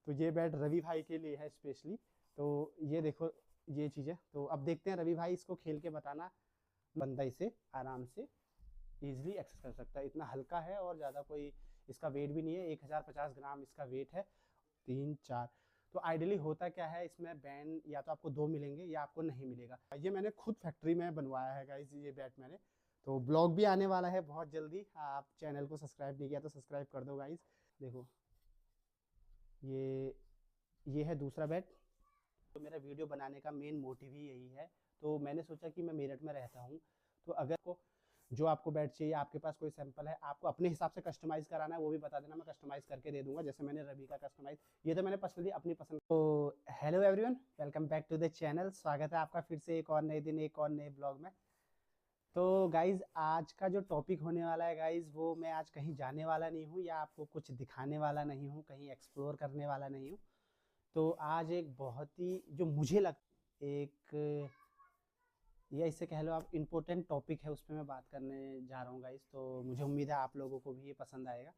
तो ये बैट रवि भाई के लिए है स्पेशली। तो ये देखो ये चीज़ है। तो अब देखते हैं रवि भाई इसको खेल के बताना। बंदा इसे आराम से इजीली एक्सेस कर सकता है, इतना हल्का है और ज़्यादा कोई इसका वेट भी नहीं है। 1050 ग्राम इसका वेट है। 3 4। तो आइडियली होता क्या है इसमें, बैंड या तो आपको 2 मिलेंगे या आपको नहीं मिलेगा। ये मैंने खुद फैक्ट्री में बनवाया है गाइस, ये बैट मैंने। तो ब्लॉग भी आने वाला है बहुत जल्दी। आप चैनल को सब्सक्राइब नहीं किया तो सब्सक्राइब कर दो गाइस। देखो ये ये है दूसरा बैट। तो मेरा वीडियो बनाने का मेन मोटिव ही यही है। तो मैंने सोचा कि मैं मेरठ में रहता हूँ, तो अगर को जो आपको बैट चाहिए, आपके पास कोई सैंपल है, आपको अपने हिसाब से कस्टमाइज़ कराना है वो भी बता देना, मैं कस्टमाइज़ करके दे दूंगा। जैसे मैंने रवि का कस्टमाइज़, ये तो मैंने पर्सनली अपनी पसंद। तो hello everyone, welcome back to the channel. स्वागत है आपका फिर से एक और नए दिन, एक और नए ब्लॉग में। तो गाइज आज का जो टॉपिक होने वाला है गाइज, वो मैं आज कहीं जाने वाला नहीं हूँ या आपको कुछ दिखाने वाला नहीं हूँ, कहीं एक्सप्लोर करने वाला नहीं हूँ। तो आज एक बहुत ही जो मुझे लगता एक, या इससे कह लो आप, इम्पोर्टेंट टॉपिक है, उस पर मैं बात करने जा रहा हूँ गाइज। तो मुझे उम्मीद है आप लोगों को भी ये पसंद आएगा।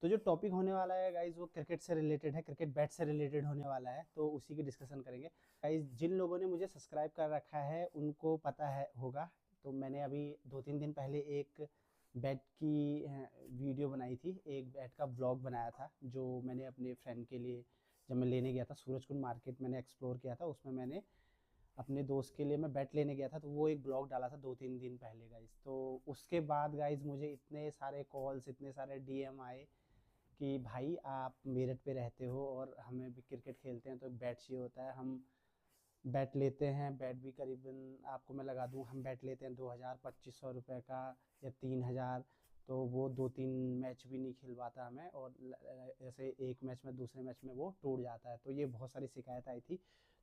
तो जो टॉपिक होने वाला है गाइज वो क्रिकेट से रिलेटेड है, क्रिकेट बैट से रिलेटेड होने वाला है। तो उसी की डिस्कशन करेंगे गाइज। जिन लोगों ने मुझे सब्सक्राइब कर रखा है उनको पता है होगा। तो मैंने अभी 2-3 दिन पहले एक बैट की वीडियो बनाई थी, एक बैट का ब्लॉग बनाया था जो मैंने अपने फ्रेंड के लिए, जब मैं लेने गया था सूरजकुंड मार्केट, मैंने एक्सप्लोर किया था। उसमें मैंने अपने दोस्त के लिए मैं बैट लेने गया था, तो वो एक ब्लॉग डाला था 2-3 दिन पहले गाइज। तो उसके बाद गाइज मुझे इतने सारे कॉल्स, इतने सारे डीएम आए कि भाई आप मेरठ पे रहते हो और हमें भी क्रिकेट खेलते हैं तो बैट चाहिए होता है। हम बैट लेते हैं, बैट भी करीबन आपको मैं लगा दूं, हम बैट लेते हैं 2000-2500 रुपये का या 3000। तो वो 2-3 मैच भी नहीं खिलवाता हमें, और जैसे एक मैच में दूसरे मैच में वो टूट जाता है। तो ये बहुत सारी शिकायत आई थी।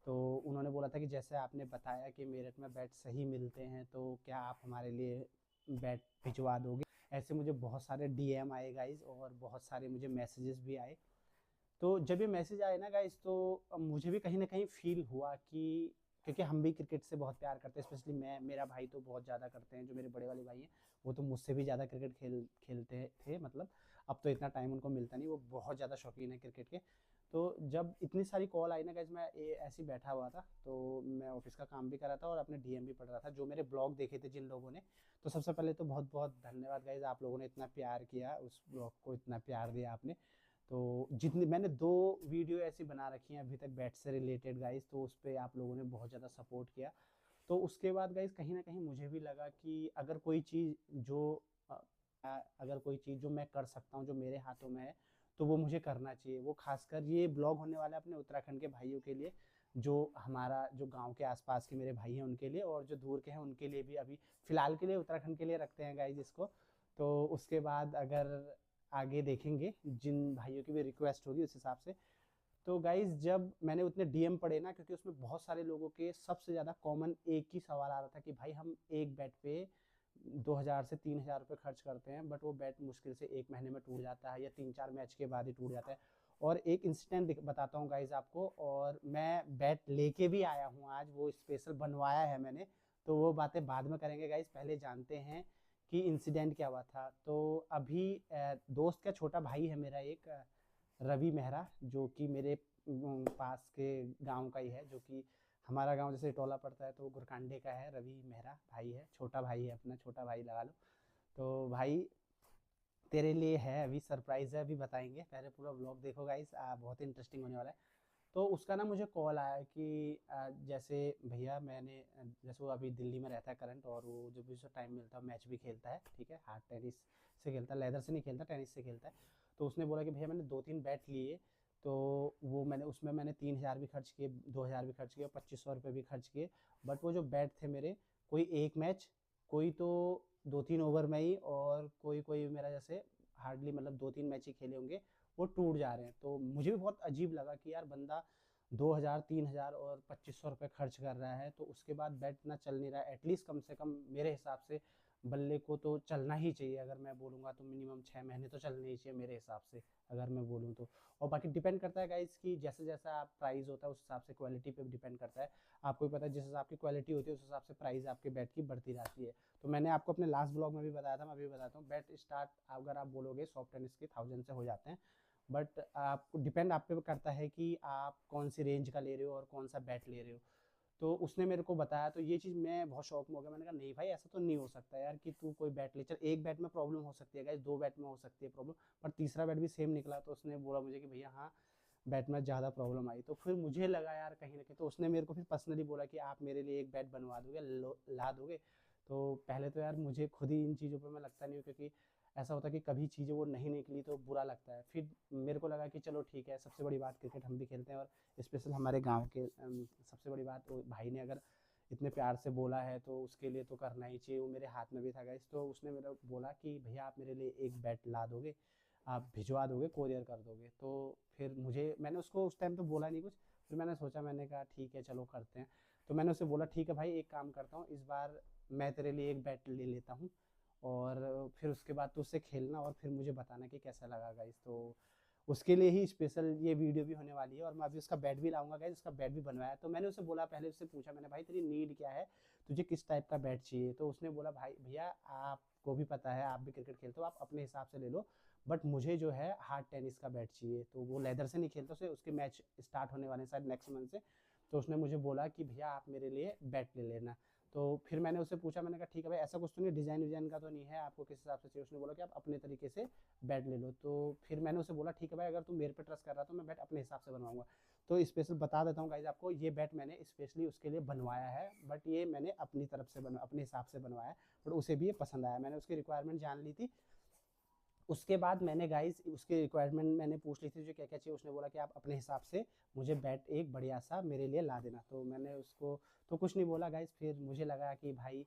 तो उन्होंने बोला था कि जैसे आपने बताया कि मेरठ में बैट सही मिलते हैं, तो क्या आप हमारे लिए बैट भिजवा दोगे। ऐसे मुझे बहुत सारे डीएम आए गाइज, और बहुत सारे मुझे मैसेजेस भी आए। तो जब ये मैसेज आए ना गाइस, तो मुझे भी कहीं ना कहीं फील हुआ कि, क्योंकि हम भी क्रिकेट से बहुत प्यार करते हैं, स्पेशली मैं, मेरा भाई तो बहुत ज़्यादा करते हैं, जो मेरे बड़े वाले भाई हैं वो तो मुझसे भी ज़्यादा क्रिकेट खेलते थे। मतलब अब तो इतना टाइम उनको मिलता नहीं, वो बहुत ज़्यादा शौकीन है क्रिकेट के। तो जब इतनी सारी कॉल आई ना गाइस, मैं ऐसे ही बैठा हुआ था, तो मैं ऑफिस का काम भी कर रहा था और अपने डीएम भी पढ़ रहा था, जो मेरे ब्लॉग देखे थे जिन लोगों ने। तो सबसे पहले तो बहुत बहुत धन्यवाद गाइज, आप लोगों ने इतना प्यार किया, उस ब्लॉग को इतना प्यार दिया आपने। तो जितनी मैंने 2 वीडियो ऐसी बना रखी हैं अभी तक बैट से रिलेटेड गाइस, तो उस पर आप लोगों ने बहुत ज़्यादा सपोर्ट किया। तो उसके बाद गाइस कहीं ना कहीं मुझे भी लगा कि अगर कोई चीज़ जो अगर कोई चीज़ जो मैं कर सकता हूँ, जो मेरे हाथों में है, तो वो मुझे करना चाहिए। वो खासकर ये ब्लॉग होने वाला है अपने उत्तराखंड के भाइयों के लिए, जो हमारा जो गांव के आसपास के मेरे भाई हैं उनके लिए, और जो दूर के हैं उनके लिए भी। अभी फिलहाल के लिए उत्तराखंड के लिए रखते हैं गाइज इसको। तो उसके बाद अगर आगे देखेंगे, जिन भाइयों की भी रिक्वेस्ट होगी उस हिसाब से। तो गाइज जब मैंने उतने डीएम पढ़े ना, क्योंकि उसमें बहुत सारे लोगों के सबसे ज़्यादा कॉमन एक ही सवाल आ रहा था कि भाई हम एक बैट पे 2000 से 3000 रुपये खर्च करते हैं, बट वो बैट मुश्किल से 1 महीने में टूट जाता है या 3-4 मैच के बाद ही टूट जाता है। और एक इंसिडेंट बताता हूँ गाइज आपको, और मैं बैट लेके भी आया हूँ आज, वो स्पेशल बनवाया है मैंने। तो वो बातें बाद में करेंगे गाइज, पहले जानते हैं कि इंसिडेंट क्या हुआ था। तो अभी दोस्त का छोटा भाई है मेरा एक, रवि मेहरा, जो कि मेरे पास के गांव का ही है, जो कि हमारा गांव जैसे टोला पड़ता है तो वो गुरकांडे का है। रवि मेहरा भाई है, छोटा भाई है, अपना छोटा भाई लगा लो। तो भाई तेरे लिए है अभी सरप्राइज है, अभी बताएंगे, पहले पूरा ब्लॉग देखो गाइस, बहुत इंटरेस्टिंग होने वाला है। तो उसका ना मुझे कॉल आया कि जैसे भैया मैंने जैसे वो अभी दिल्ली में रहता है करंट, और वो जब भी उसे टाइम मिलता है मैच भी खेलता है, ठीक है, हार्ड टेनिस से खेलता है, लेदर से नहीं खेलता, टेनिस से खेलता है। तो उसने बोला कि भैया मैंने 2-3 बैट लिए, तो वो मैंने उसमें मैंने 3000 भी खर्च किए, 2000 भी खर्च किए, 2500 रुपये भी खर्च किए। बट वो जो बैट थे मेरे, कोई एक मैच, कोई तो 2-3 ओवर में ही, और कोई कोई मेरा जैसे हार्डली मतलब 2-3 मैच ही खेले होंगे, वो टूट जा रहे हैं। तो मुझे भी बहुत अजीब लगा कि यार बंदा 2000-3000 और 2500 रुपये खर्च कर रहा है, तो उसके बाद बैट ना चल नहीं रहा है। एटलीस्ट कम से कम मेरे हिसाब से बल्ले को तो चलना ही चाहिए, अगर मैं बोलूँगा तो मिनिमम 6 महीने तो चलने ही चाहिए मेरे हिसाब से, अगर मैं बोलूँ तो। और बाकी डिपेंड करता है गाइस कि जैसे जैसा आप प्राइस होता है उस हिसाब से क्वालिटी पे भी डिपेंड करता है। आपको भी पता है जिस हिसाब की क्वालिटी होती है उस हिसाब से प्राइस आपके बैट की बढ़ती रहती है। तो मैंने आपको अपने लास्ट ब्लॉग में भी बताया था, मैं अभी बताता हूँ, बैट स्टार्ट अगर आप बोलोगे सॉफ्ट टेनिस के 1000 से हो जाते हैं, बट आपको डिपेंड आप पे करता है कि आप कौन सी रेंज का ले रहे हो और कौन सा बैट ले रहे हो। तो उसने मेरे को बताया, तो ये चीज़ मैं बहुत शौक में हो गया। मैंने कहा नहीं भाई, ऐसा तो नहीं हो सकता यार कि तू कोई बैट ले। चल एक बैट में प्रॉब्लम हो सकती है गाइस, दो बैट में हो सकती है प्रॉब्लम, पर तीसरा बैट भी सेम निकला। तो उसने बोला मुझे कि भैया हाँ, बैट में ज़्यादा प्रॉब्लम आई। तो फिर मुझे लगा यार कहीं ना कहीं, तो उसने मेरे को फिर पर्सनली बोला कि आप मेरे लिए एक बैट बनवा दोगे, ला दोगे। तो पहले तो यार मुझे खुद ही इन चीज़ों पर मैं लगता नहीं हूँ, क्योंकि ऐसा होता है कि कभी चीज़ें वो नहीं निकली तो बुरा लगता है। फिर मेरे को लगा कि चलो ठीक है, सबसे बड़ी बात क्रिकेट हम भी खेलते हैं, और स्पेशल हमारे गांव के सबसे बड़ी बात, वो भाई ने अगर इतने प्यार से बोला है तो उसके लिए तो करना ही चाहिए। वो मेरे हाथ में भी था गाइस, तो उसने मेरा बोला कि भैया आप मेरे लिए एक बैट ला दोगे, आप भिजवा दोगे, कोरियर कर दोगे। तो फिर मैंने उसको उस टाइम तो बोला नहीं कुछ। फिर मैंने सोचा, मैंने कहा ठीक है चलो करते हैं। तो मैंने उससे बोला ठीक है भाई, एक काम करता हूँ, इस बार मैं तेरे लिए एक बैट ले लेता हूँ, और फिर उसके बाद तो उससे खेलना और फिर मुझे बताना कि कैसा लगा गाइस। तो उसके लिए ही स्पेशल ये वीडियो भी होने वाली है, और मैं अभी उसका बैट भी लाऊंगा गाइस। उसका बैट भी बनवाया। तो मैंने उससे बोला, पहले उससे पूछा मैंने, भाई तेरी नीड क्या है, तुझे किस टाइप का बैट चाहिए। तो उसने बोला भाई भैया आपको भी पता है, आप भी क्रिकेट खेलते हो, आप अपने हिसाब से ले लो, बट मुझे जो है हार्ड टेनिस का बैट चाहिए। तो वो लेदर से नहीं खेलता, उसके मैच स्टार्ट होने वाले हैं शायद नेक्स्ट मंथ से। तो उसने मुझे बोला कि भैया आप मेरे लिए बैट ले लेना। तो फिर मैंने उससे पूछा, मैंने कहा ठीक है भाई, ऐसा कुछ तो नहीं, डिज़ाइन विजाइन का तो नहीं है, आपको किस हिसाब से चाहिए। उसने बोला कि आप अपने तरीके से बैट ले लो। तो फिर मैंने उसे बोला ठीक है भाई, अगर तुम मेरे पे ट्रस्ट कर रहा तो मैं बैट अपने हिसाब से बनवाऊंगा। तो स्पेशल बता देता हूँ गाइज आपको, ये बैट मैंने स्पेशली उसके लिए बनवाया है, बट ये मैंने अपनी तरफ से अपने हिसाब से बनवाया, बट उसे भी ये पसंद आया। मैंने उसकी रिक्वायरमेंट जान ली थी। उसके बाद मैंने गाइस उसके रिक्वायरमेंट मैंने पूछ ली थी जो क्या क्या चाहिए। उसने बोला कि आप अपने हिसाब से मुझे बैट एक बढ़िया सा मेरे लिए ला देना। तो मैंने उसको तो कुछ नहीं बोला गाइस। फिर मुझे लगा कि भाई,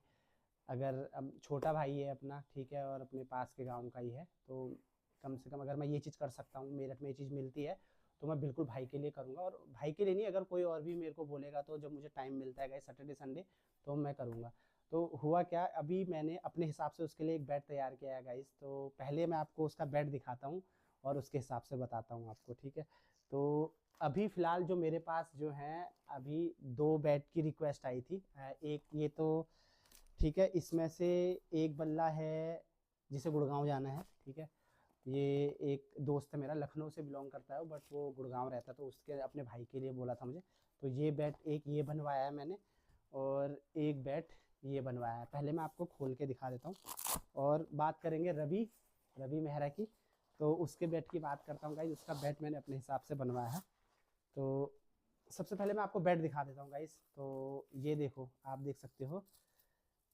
अगर अब छोटा भाई है अपना, ठीक है, और अपने पास के गांव का ही है, तो कम से कम अगर मैं ये चीज़ कर सकता हूँ, मेरठ में ये चीज़ मिलती है, तो मैं बिल्कुल भाई के लिए करूँगा। और भाई के लिए नहीं, अगर कोई और भी मेरे को बोलेगा तो जब मुझे टाइम मिलता है गाइस, सैटरडे संडे, तो मैं करूँगा। तो हुआ क्या, अभी मैंने अपने हिसाब से उसके लिए एक बैट तैयार किया है गाइस। तो पहले मैं आपको उसका बैट दिखाता हूँ और उसके हिसाब से बताता हूँ आपको, ठीक है। तो अभी फ़िलहाल जो मेरे पास जो है, अभी दो बैट की रिक्वेस्ट आई थी। एक ये तो ठीक है, इसमें से एक बल्ला है जिसे गुड़गांव जाना है, ठीक है। ये एक दोस्त है मेरा, लखनऊ से बिलोंग करता है, बट वो गुड़गांव रहता है, तो उसके अपने भाई के लिए बोला था मुझे। तो ये बैट एक ये बनवाया है मैंने, और एक बैट ये बनवाया है। पहले मैं आपको खोल के दिखा देता हूँ, और बात करेंगे रवि रवि मेहरा की। तो उसके बैट की बात करता हूँ गाइज। उसका बैट मैंने अपने हिसाब से बनवाया है। तो सबसे पहले मैं आपको बैट दिखा देता हूँ गाइज। तो ये देखो, आप देख सकते हो,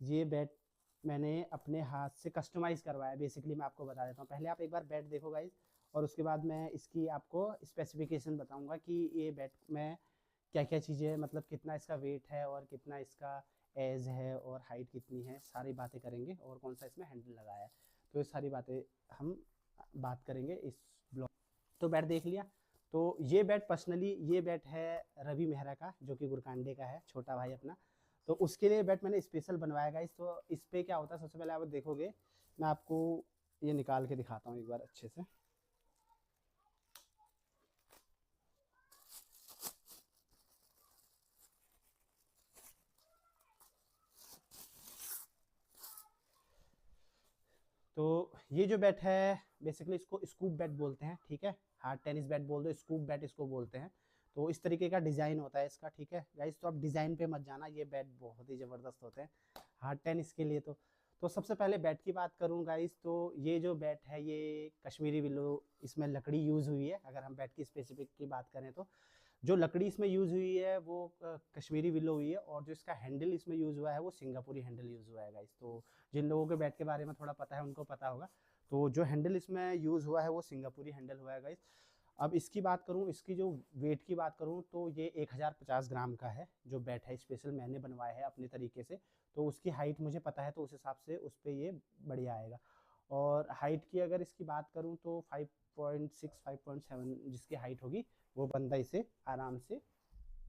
ये बैट मैंने अपने हाथ से कस्टमाइज़ करवाया है। बेसिकली मैं आपको बता देता हूँ, पहले आप एक बार बैट देखो गाइज, और उसके बाद मैं इसकी आपको स्पेसिफिकेशन बताऊंगा कि ये बैट में क्या क्या चीज़ें, मतलब कितना इसका वेट है, और कितना इसका एज है, और हाइट कितनी है, सारी बातें करेंगे, और कौन सा इसमें हैंडल लगाया है। तो ये सारी बातें हम बात करेंगे इस ब्लॉग। तो बैट देख लिया। तो ये बैट पर्सनली, ये बैट है रवि मेहरा का, जो कि गुरकांडे का है, छोटा भाई अपना। तो उसके लिए बैट मैंने स्पेशल बनवाया गाइस। तो इस पे क्या होता है, सबसे पहले आप देखोगे, मैं आपको ये निकाल के दिखाता हूँ एक बार अच्छे से। तो ये जो बैट है, बेसिकली इसको स्कूप बैट बोलते हैं, ठीक है। हार्ड टेनिस बैट बोल दो, स्कूप बैट इसको बोलते हैं। तो इस तरीके का डिज़ाइन होता है इसका, ठीक है गाइस। तो आप डिज़ाइन पे मत जाना, ये बैट बहुत ही ज़बरदस्त होते हैं हार्ड टेनिस के लिए। तो सबसे पहले बैट की बात करूँ गाइस, तो ये जो बैट है, ये कश्मीरी विलो, इसमें लकड़ी यूज़ हुई है। अगर हम बैट की स्पेसिफिक की बात करें, तो जो लकड़ी इसमें यूज़ हुई है वो कश्मीरी विलो हुई है, और जो इसका हैंडल इसमें यूज़ हुआ है वो सिंगापुरी हैंडल यूज़ हुआ है गाइस। तो जिन लोगों के बैट के बारे में थोड़ा पता है उनको पता होगा। तो जो हैंडल इसमें यूज़ हुआ है वो सिंगापुरी हैंडल हुआ है गाइस। अब इसकी बात करूँ, इसकी जो वेट की बात करूँ, तो ये 1050 ग्राम का है जो बैट है। स्पेशल मैंने बनवाया है अपने तरीके से, तो उसकी हाइट मुझे पता है, तो उस हिसाब से उस पर ये बढ़िया आएगा। और हाइट की अगर इसकी बात करूँ, तो 5.6 5.7 जिसकी हाइट होगी, वो बंदा इसे आराम से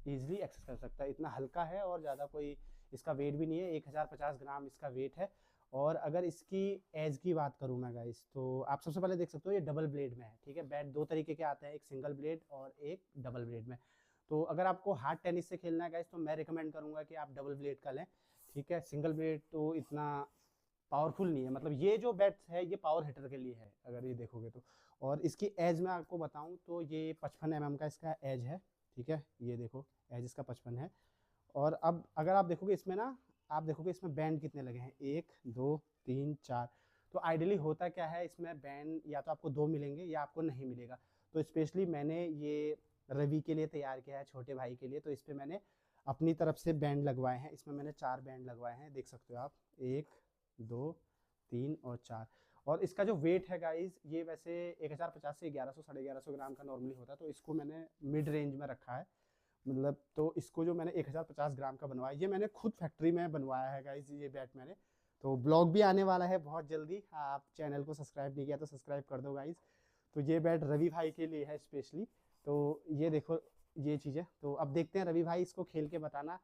ईजिली एक्सेस कर सकता है। इतना हल्का है, और ज़्यादा कोई इसका वेट भी नहीं है। 1050 ग्राम इसका वेट है। और अगर इसकी एज की बात करूँ मैं गाइस, तो आप सबसे पहले देख सकते हो ये डबल ब्लेड में है, ठीक है। बैट दो तरीके के आते हैं, एक सिंगल ब्लेड और एक डबल ब्लेड में। तो अगर आपको हार्ड टेनिस से खेलना है गाइस, तो मैं रिकमेंड करूँगा कि आप डबल ब्लेड का लें, ठीक है। सिंगल ब्लेड तो इतना पावरफुल नहीं है, मतलब ये जो बैट है ये पावर हिटर के लिए है अगर ये देखोगे तो। और इसकी एज मैं आपको बताऊं तो ये 55 mm का इसका एज है, ठीक है, ये देखो एज इसका 55 है। और अब अगर आप देखोगे इसमें ना, आप देखोगे इसमें बैंड कितने लगे हैं, 1 2 3 4। तो आइडियली होता क्या है इसमें बैंड या तो आपको 2 मिलेंगे या आपको नहीं मिलेगा। तो स्पेशली मैंने ये रवि के लिए तैयार किया है, छोटे भाई के लिए, तो इस पर मैंने अपनी तरफ से बैंड लगवाए हैं। इसमें मैंने 4 बैंड लगवाए हैं, देख सकते हो आप, 1 2 3 और 4। और इसका जो वेट है गाइज ये वैसे 1050 से 1100 साढ़े 1100 ग्राम का नॉर्मली होता है, तो इसको मैंने मिड रेंज में रखा है, मतलब तो इसको जो मैंने 1050 ग्राम का बनवाया, ये मैंने खुद फैक्ट्री में बनवाया है गाइज ये बैट मैंने। तो ब्लॉग भी आने वाला है बहुत जल्दी, आप चैनल को सब्सक्राइब नहीं किया तो सब्सक्राइब कर दो गाइज। तो ये बैट रवि भाई के लिए है स्पेशली। तो ये देखो ये चीज़ है, तो अब देखते हैं रवि भाई इसको खेल के बताना।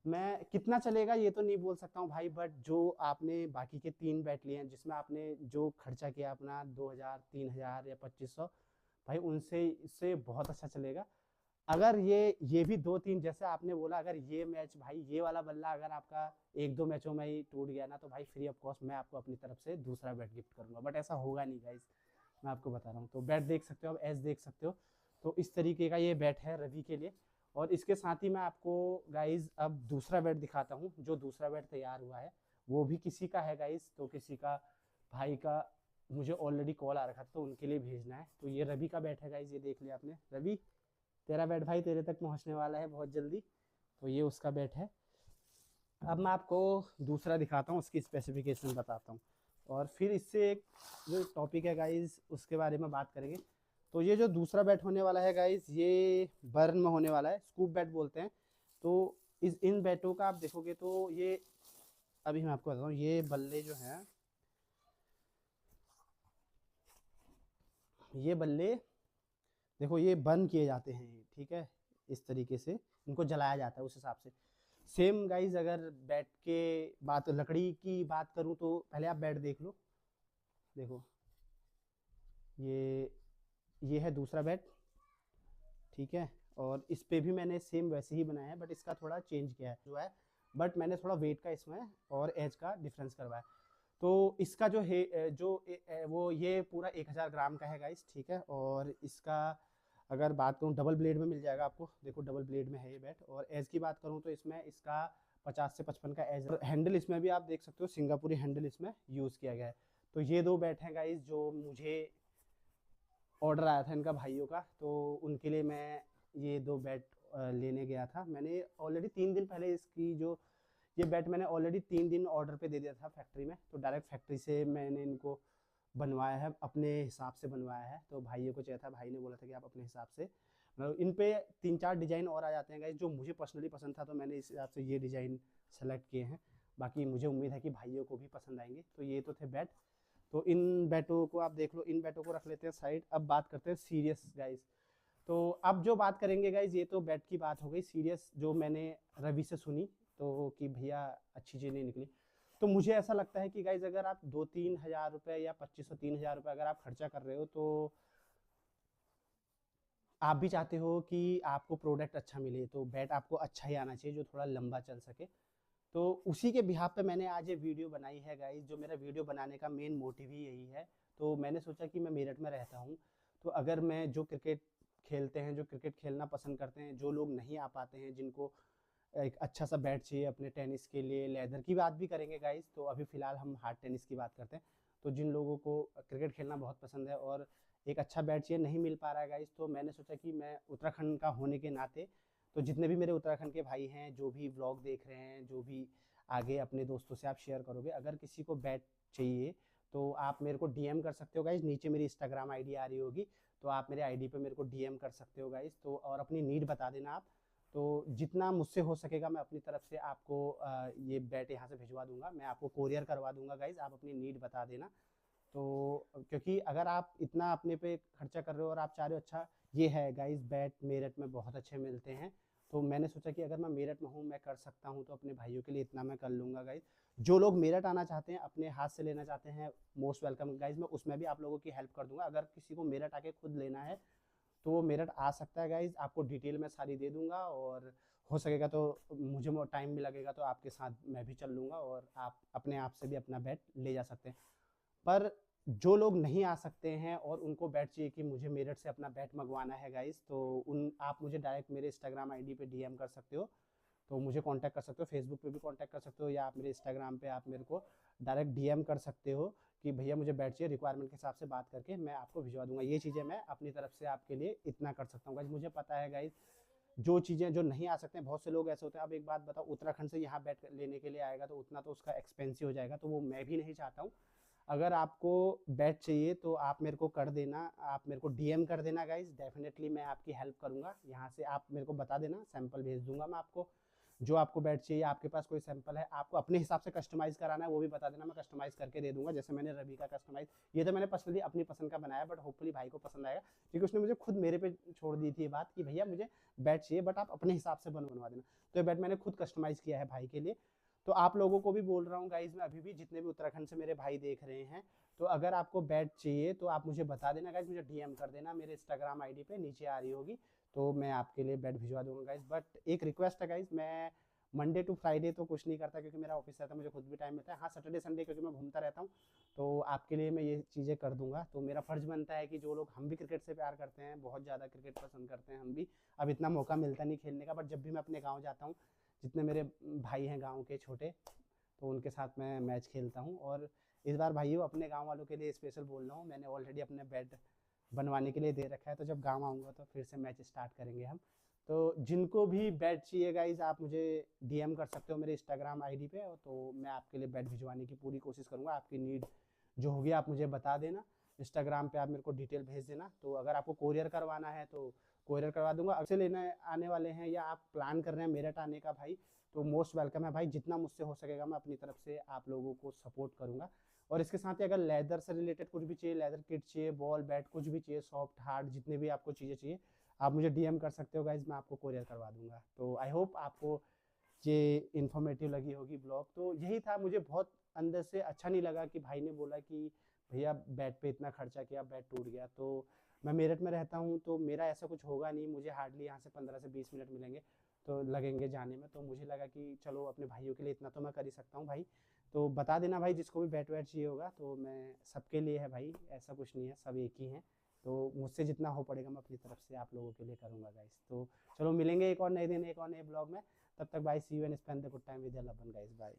मैं कितना चलेगा ये तो नहीं बोल सकता हूँ भाई, बट जो आपने बाकी के 3 बैट लिए हैं जिसमें आपने जो खर्चा किया अपना 2000 3000 या 2500, भाई उनसे इससे बहुत अच्छा चलेगा। अगर ये भी 2-3 जैसे आपने बोला, अगर ये मैच भाई ये वाला बल्ला अगर आपका 1-2 मैचों में ही टूट गया ना, तो भाई फ्री ऑफ कॉस्ट मैं आपको अपनी तरफ से दूसरा बैट गिफ्ट करूंगा, बट ऐसा होगा नहीं गाइज, मैं आपको बता रहा हूँ। तो बैट देख सकते हो, अब एज देख सकते हो। तो इस तरीके का ये बैट है रवि के लिए। और इसके साथ ही मैं आपको गाइज अब दूसरा बैट दिखाता हूँ, जो दूसरा बैट तैयार हुआ है वो भी किसी का है गाइज, तो किसी का भाई का मुझे ऑलरेडी कॉल आ रखा था, तो उनके लिए भेजना है। तो ये रवि का बैट है गाइज, ये देख लिया आपने, रवि तेरा बैट भाई तेरे तक पहुंचने वाला है बहुत जल्दी। तो ये उसका बैट है। अब मैं आपको दूसरा दिखाता हूँ, उसकी स्पेसिफिकेशन बताता हूँ, और फिर इससे एक जो टॉपिक है गाइज उसके बारे में बात करेंगे। तो ये जो दूसरा बैट होने वाला है गाइज, ये बर्न में होने वाला है, स्कूप बैट बोलते हैं। तो इन बैटों का आप देखोगे तो ये, अभी मैं आपको बताता हूँ, ये बल्ले जो हैं, ये बल्ले देखो ये बर्न किए जाते हैं, ठीक है, इस तरीके से इनको जलाया जाता है उस हिसाब से। सेम गाइज अगर बैट के बात लकड़ी की बात करूं तो पहले आप बैट देख लो, देखो ये है दूसरा बैट, ठीक है। और इस पे भी मैंने सेम वैसे ही बनाया है, बट इसका थोड़ा चेंज किया है जो है, बट मैंने थोड़ा वेट का इसमें और एज का डिफरेंस करवाया। तो इसका जो है वो ये पूरा 1000 ग्राम का है गाइस, ठीक है। और इसका अगर बात करूँ डबल ब्लेड में मिल जाएगा आपको, देखो डबल ब्लेड में है ये बैट। और एज की बात करूँ तो इसमें इसका 50 से 55 का एज। हैंडल इसमें भी आप देख सकते हो, सिंगापुरी हैंडल इसमें यूज़ किया गया है। तो ये 2 बैट हैं गाइस जो मुझे ऑर्डर आया था इनका भाइयों का, तो उनके लिए मैं ये 2 बैट लेने गया था। मैंने ऑलरेडी 3 दिन पहले इसकी जो ये बैट मैंने ऑलरेडी 3 दिन ऑर्डर पे दे दिया था फैक्ट्री में, तो डायरेक्ट फैक्ट्री से मैंने इनको बनवाया है, अपने हिसाब से बनवाया है। तो भाइयों को चाहिए था, भाई ने बोला था कि आप अपने हिसाब से, मतलब इन पे 3-4 डिज़ाइन और आ जाते हैं गाइस जो मुझे पर्सनली पसंद था, तो मैंने इस हिसाब से ये डिज़ाइन सेलेक्ट किए हैं। बाकी मुझे उम्मीद है कि भाइयों को भी पसंद आएंगे। तो ये तो थे बैट। तो इन बैटों को आप देख लो, इन बैटों को रख लेते हैं साइड। अब बात करते हैं सीरियस गाइस। तो अब जो बात करेंगे गाइस, ये तो बैट की बात हो गई। सीरियस जो मैंने रवि से सुनी तो कि भैया अच्छी चीज़ नहीं निकली, तो मुझे ऐसा लगता है कि गाइज अगर आप 2-3 हज़ार रुपये या 2500-3 हज़ार रुपये अगर आप खर्चा कर रहे हो, तो आप भी चाहते हो कि आपको प्रोडक्ट अच्छा मिले, तो बैट आपको अच्छा ही आना चाहिए जो थोड़ा लंबा चल सके। तो उसी के बिहाफ पे मैंने आज ये वीडियो बनाई है गाइज। जो मेरा वीडियो बनाने का मेन मोटिव ही यही है। तो मैंने सोचा कि मैं मेरठ में रहता हूँ, तो अगर मैं जो क्रिकेट खेलते हैं, जो क्रिकेट खेलना पसंद करते हैं, जो लोग नहीं आ पाते हैं, जिनको एक अच्छा सा बैट चाहिए अपने टेनिस के लिए, लेदर की बात भी करेंगे गाइज, तो अभी फ़िलहाल हम हार्ड टेनिस की बात करते हैं। तो जिन लोगों को क्रिकेट खेलना बहुत पसंद है और एक अच्छा बैट चाहिए, नहीं मिल पा रहा है गाइज, तो मैंने सोचा कि मैं उत्तराखंड का होने के नाते, तो जितने भी मेरे उत्तराखंड के भाई हैं जो भी व्लॉग देख रहे हैं, जो भी आगे अपने दोस्तों से आप शेयर करोगे, अगर किसी को बैट चाहिए तो आप मेरे को डीएम कर सकते हो गाइज। नीचे मेरी इंस्टाग्राम आईडी आ रही होगी, तो आप मेरे आईडी पे मेरे को डीएम कर सकते हो गाइज। तो और अपनी नीड बता देना आप, तो जितना मुझसे हो सकेगा मैं अपनी तरफ से आपको ये बैट यहाँ से भिजवा दूंगा, मैं आपको कोरियर करवा दूंगा गाइज। आप अपनी नीड बता देना। तो क्योंकि अगर आप इतना अपने पे खर्चा कर रहे हो और आप चाह रहे हो अच्छा, ये है गाइज बैट मेरठ में बहुत अच्छे मिलते हैं, तो मैंने सोचा कि अगर मैं मेरठ में हूँ, मैं कर सकता हूँ, तो अपने भाइयों के लिए इतना मैं कर लूँगा गाइज। जो लोग मेरठ आना चाहते हैं, अपने हाथ से लेना चाहते हैं, मोस्ट वेलकम गाइज। मैं उसमें भी आप लोगों की हेल्प कर दूंगा। अगर किसी को मेरठ आके खुद लेना है तो वो मेरठ आ सकता है गाइज, आपको डिटेल मैं सारी दे दूंगा। और हो सकेगा तो मुझे टाइम भी लगेगा तो आपके साथ मैं भी चल लूँगा और आप अपने आप से भी अपना बैट ले जा सकते हैं। पर जो लोग नहीं आ सकते हैं और उनको बैट चाहिए कि मुझे मेरठ से अपना बैट मंगवाना है गाइस, तो उन आप मुझे डायरेक्ट मेरे इंस्टाग्राम आईडी पे डीएम कर सकते हो। तो मुझे कांटेक्ट कर सकते हो, फेसबुक पे भी कांटेक्ट कर सकते हो, या आप मेरे इंस्टाग्राम पे आप मेरे को डायरेक्ट डीएम कर सकते हो कि भैया मुझे बैट चाहिए, रिक्वायरमेंट के हिसाब से बात करके मैं आपको भिजवा दूंगा। ये चीज़ें मैं अपनी तरफ से आपके लिए इतना कर सकता हूँ गाइस। मुझे पता है गाइस, जो चीज़ें जो नहीं आ सकते हैं, बहुत से लोग ऐसे होते हैं। अब एक बात बताओ, उत्तराखंड से यहाँ बैट लेने के लिए आएगा तो उतना तो उसका एक्सपेंसिव हो जाएगा, तो वो मैं भी नहीं चाहता हूँ। अगर आपको बैट चाहिए तो आप मेरे को कर देना, आप मेरे को डीएम कर देना गाइस, डेफिनेटली मैं आपकी हेल्प करूंगा। यहाँ से आप मेरे को बता देना, सैंपल भेज दूंगा मैं आपको। जो आपको बैट चाहिए, आपके पास कोई सैंपल है, आपको अपने हिसाब से कस्टमाइज़ कराना है वो भी बता देना, मैं कस्टमाइज़ करके दे दूंगा। जैसे मैंने रवि का कस्टमाइज़, ये तो मैंने पर्सनली अपनी पसंद का बनाया, बट होपफुली भाई को पसंद आएगा, क्योंकि उसने मुझे खुद मेरे पे छोड़ दी थी ये बात कि भैया मुझे बैट चाहिए बट आप अपने हिसाब से बनवा देना। तो ये बैट मैंने खुद कस्टमाइज़ किया है भाई के लिए। तो आप लोगों को भी बोल रहा हूँ गाइज, मैं अभी भी, जितने भी उत्तराखंड से मेरे भाई देख रहे हैं, तो अगर आपको बैट चाहिए तो आप मुझे बता देना गाइज, मुझे डीएम कर देना, मेरे इंस्टाग्राम आईडी पे नीचे आ रही होगी, तो मैं आपके लिए बैट भिजवा दूंगा गाइज। बट एक रिक्वेस्ट है गाइज, मैं मंडे टू फ्राइडे तो कुछ नहीं करता क्योंकि मेरा ऑफिस रहता है, मुझे खुद भी टाइम मिलता है। हाँ, सैटरडे संडे क्योंकि मैं घूमता रहता हूँ, तो आपके लिए मैं ये चीज़ें कर दूंगा। तो मेरा फ़र्ज़ बनता है कि जो लोग, हम भी क्रिकेट से प्यार करते हैं, बहुत ज़्यादा क्रिकेट पसंद करते हैं हम भी। अब इतना मौका मिलता नहीं खेलने का, बट जब भी मैं अपने गाँव जाता हूँ, जितने मेरे भाई हैं गाँव के छोटे, तो उनके साथ मैं मैच खेलता हूँ। और इस बार भाइयों अपने गांव वालों के लिए स्पेशल बोल रहा हूँ, मैंने ऑलरेडी अपने बैट बनवाने के लिए दे रखा है, तो जब गांव आऊँगा तो फिर से मैच स्टार्ट करेंगे हम। तो जिनको भी बैट चाहिए गाइज, आप मुझे डीएम कर सकते हो मेरे इंस्टाग्राम आईडी पे, तो मैं आपके लिए बैट भिजवाने की पूरी कोशिश करूँगा। आपकी नीड जो होगी आप मुझे बता देना, इंस्टाग्राम पे आप मेरे को डिटेल भेज देना। तो अगर आपको कोरियर करवाना है तो कोरियर करवा दूंगा। अगर से लेने आने वाले हैं या आप प्लान कर रहे हैं मेरठ आने का भाई, तो मोस्ट वेलकम है भाई। जितना मुझसे हो सकेगा मैं अपनी तरफ से आप लोगों को सपोर्ट करूंगा। और इसके साथ ही अगर लेदर से रिलेटेड कुछ भी चाहिए, लेदर किट चाहिए, बॉल बैट कुछ भी चाहिए, सॉफ्ट हार्ड जितने भी आपको चीज़ें चाहिए, आप मुझे डीएम कर सकते हो गाइज, मैं आपको कोरियर करवा दूंगा। तो आई होप आपको ये इन्फॉर्मेटिव लगी होगी ब्लॉग। तो यही था, मुझे बहुत अंदर से अच्छा नहीं लगा कि भाई ने बोला कि भैया बैट पे इतना खर्चा किया, बैट टूट गया। तो मैं मेरठ में रहता हूँ, तो मेरा ऐसा कुछ होगा नहीं, मुझे हार्डली यहाँ से 15 से 20 मिनट मिलेंगे तो लगेंगे जाने में। तो मुझे लगा कि चलो अपने भाइयों के लिए इतना तो मैं कर ही सकता हूँ भाई। तो बता देना भाई, जिसको भी बैट वैट चाहिए होगा, तो मैं सबके लिए है भाई, ऐसा कुछ नहीं है, सब एक ही हैं। तो मुझसे जितना हो पड़ेगा मैं अपनी तरफ से आप लोगों के लिए करूँगा गाइस। तो चलो मिलेंगे एक और नए दिन, एक और नए ब्लॉग में। तब तक भाई, see you and spend the good time with your loved one guys, bye.